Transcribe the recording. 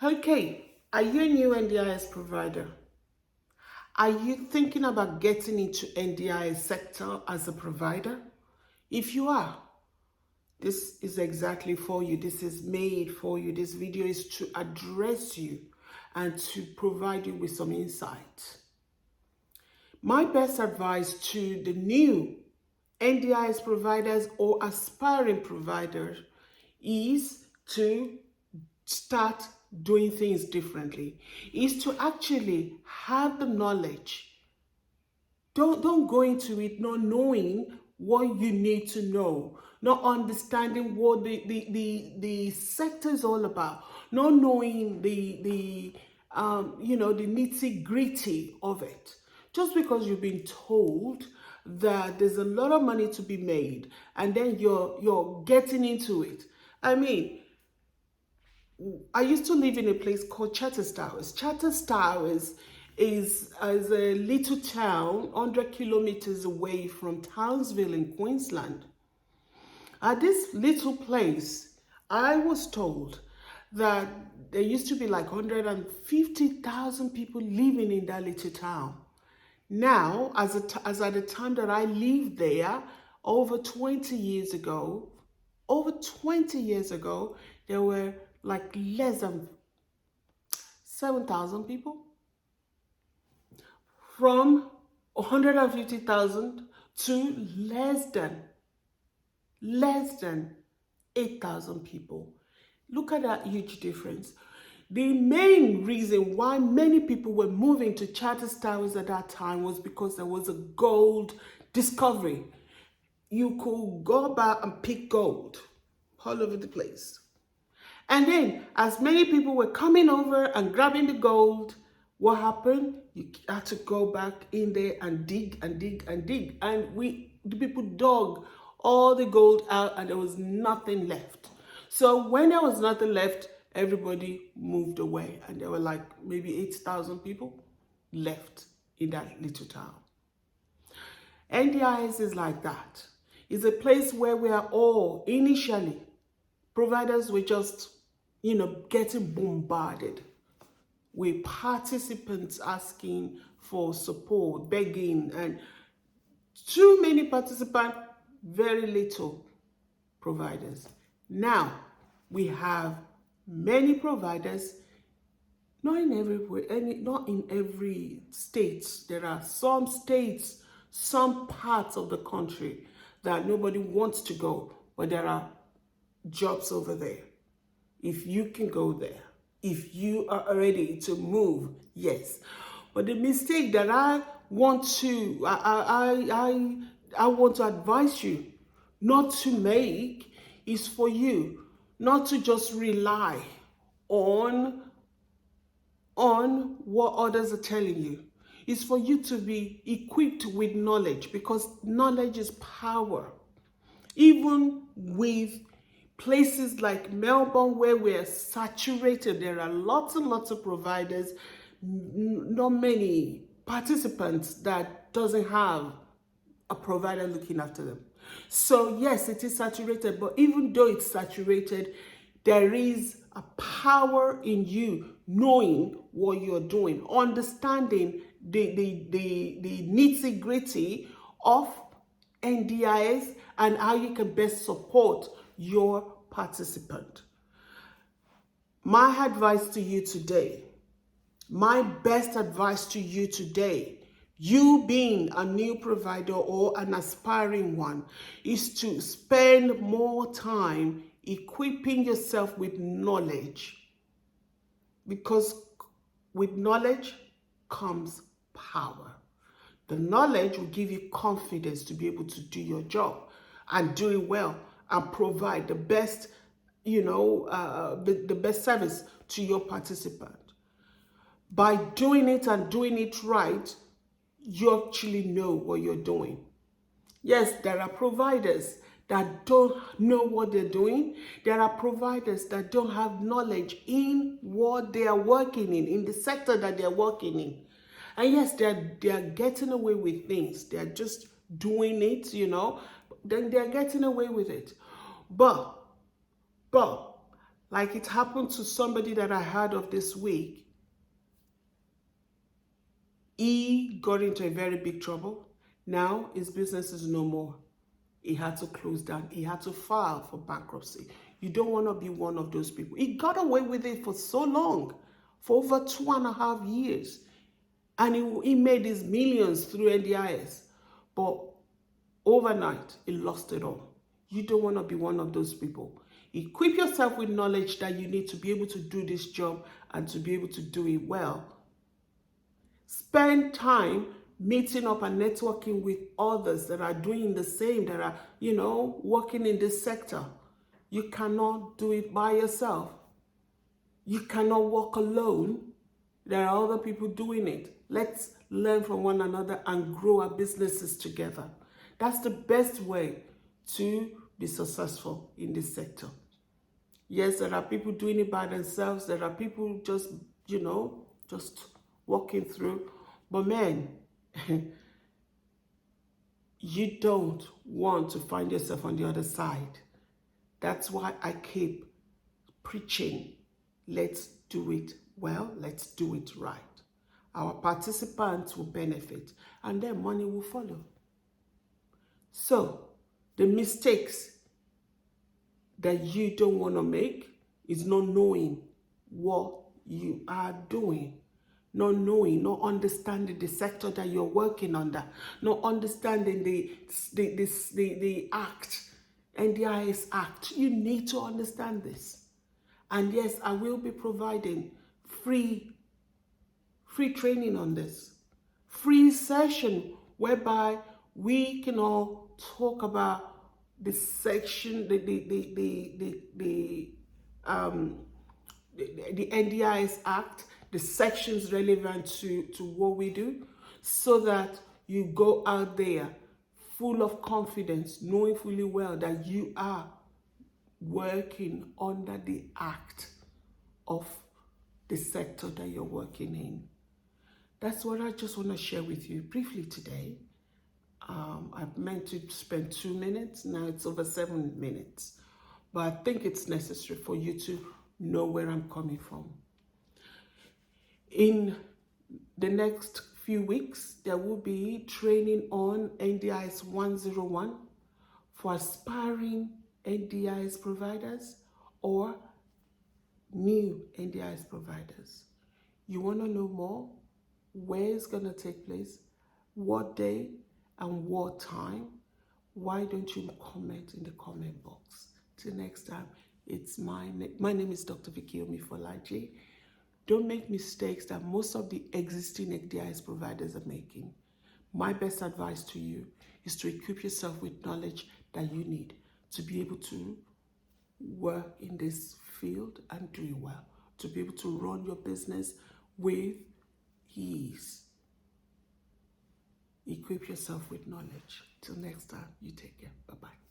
Okay, are you a new NDIS provider? Are you thinking about getting into NDIS sector as a provider? If you are, this is exactly for you. This is made for you. This video is to address you and to provide you with some insight. My best advice to the new NDIS providers or aspiring providers is to start doing things differently, is to actually have the knowledge. Don't go into it not knowing what you need to know, not understanding what the sector is all about, not knowing the nitty gritty of it. Just because you've been told that there's a lot of money to be made and then you're getting into it. I mean, I used to live in a place called Chatters Towers. Chatters Towers is a little town 100 kilometers away from Townsville in Queensland. At this little place, I was told that there used to be like 150,000 people living in that little town. Now, as at the time that I lived there, over 20 years ago, there were like less than 7,000 people. From 150,000 to less than 8,000 people. Look at that huge difference. The main reason why many people were moving to Chatters Towers at that time was because there was a gold discovery. You could go about and pick gold all over the place. And then, as many people were coming over and grabbing the gold, what happened? You had to go back in there and dig and dig and dig. And the people dug all the gold out and there was nothing left. So when there was nothing left, everybody moved away. And there were like maybe 8,000 people left in that little town. NDIS is like that. It's a place where we are all initially, providers were just getting bombarded with participants asking for support, begging, and too many participants, very little providers. Now, we have many providers, not in every state. There are some states, some parts of the country that nobody wants to go, but there are jobs over there. If you can go there, if you are ready to move, yes. But the mistake that I want to advise you not to make is for you not to just rely on what others are telling you. It's for you to be equipped with knowledge, because knowledge is power. Even with places like Melbourne, where we're saturated, there are lots and lots of providers, not many participants that doesn't have a provider looking after them. So yes, it is saturated, but even though it's saturated, there is a power in you knowing what you're doing, understanding the nitty gritty of NDIS and how you can best support your participant. My advice to you today, my best advice to you today, you being a new provider or an aspiring one, is to spend more time equipping yourself with knowledge. Because with knowledge comes power. The knowledge will give you confidence to be able to do your job and do it well and provide the best, the best service to your participant. By doing it and doing it right, you actually know what you're doing. Yes, there are providers that don't know what they're doing. There are providers that don't have knowledge in what they are working in the sector that they're working in. And yes, they are getting away with things. They're just doing it, then they're getting away with it. But Like it happened to somebody that I heard of this week. He got into a very big trouble. Now his business is no more. He had to close down. He had to file for bankruptcy. You don't want to be one of those people. He got away with it for so long, for over 2.5 years. And he made his millions through NDIS. But overnight, he lost it all. You don't want to be one of those people. Equip yourself with knowledge that you need to be able to do this job and to be able to do it well. Spend time meeting up and networking with others that are doing the same, that are, working in this sector. You cannot do it by yourself. You cannot walk alone. There are other people doing it. Let's learn from one another and grow our businesses together. That's the best way to be successful in this sector. Yes, there are people doing it by themselves. There are people just, just walking through. But man, you don't want to find yourself on the other side. That's why I keep preaching. Let's do it well. Let's do it right. Our participants will benefit and then money will follow. So the mistakes that you don't want to make is not knowing what you are doing. Not knowing, not understanding the sector that you're working under, not understanding the act, NDIS Act. You need to understand this. And yes, I will be providing free training on this, free session whereby we can all talk about the section, the NDIS Act, the sections relevant to what we do, so that you go out there full of confidence, knowing fully well that you are working under the act of the sector that you're working in. That's what I just want to share with you briefly today. I've meant to spend 2 minutes, now it's over 7 minutes. But I think it's necessary for you to know where I'm coming from. In the next few weeks, there will be training on NDIS 101 for aspiring NDIS providers or new NDIS providers. You want to know more? Where it's going to take place? What day and what time? Why don't you comment in the comment box? Till next time, it's my name is Dr. Vicky Omifolaji. Don't make mistakes that most of the existing NDIS providers are making. My best advice to you is to equip yourself with knowledge that you need to be able to work in this field and do it well, to be able to run your business with ease. Equip yourself with knowledge. Till next time, you take care. Bye-bye.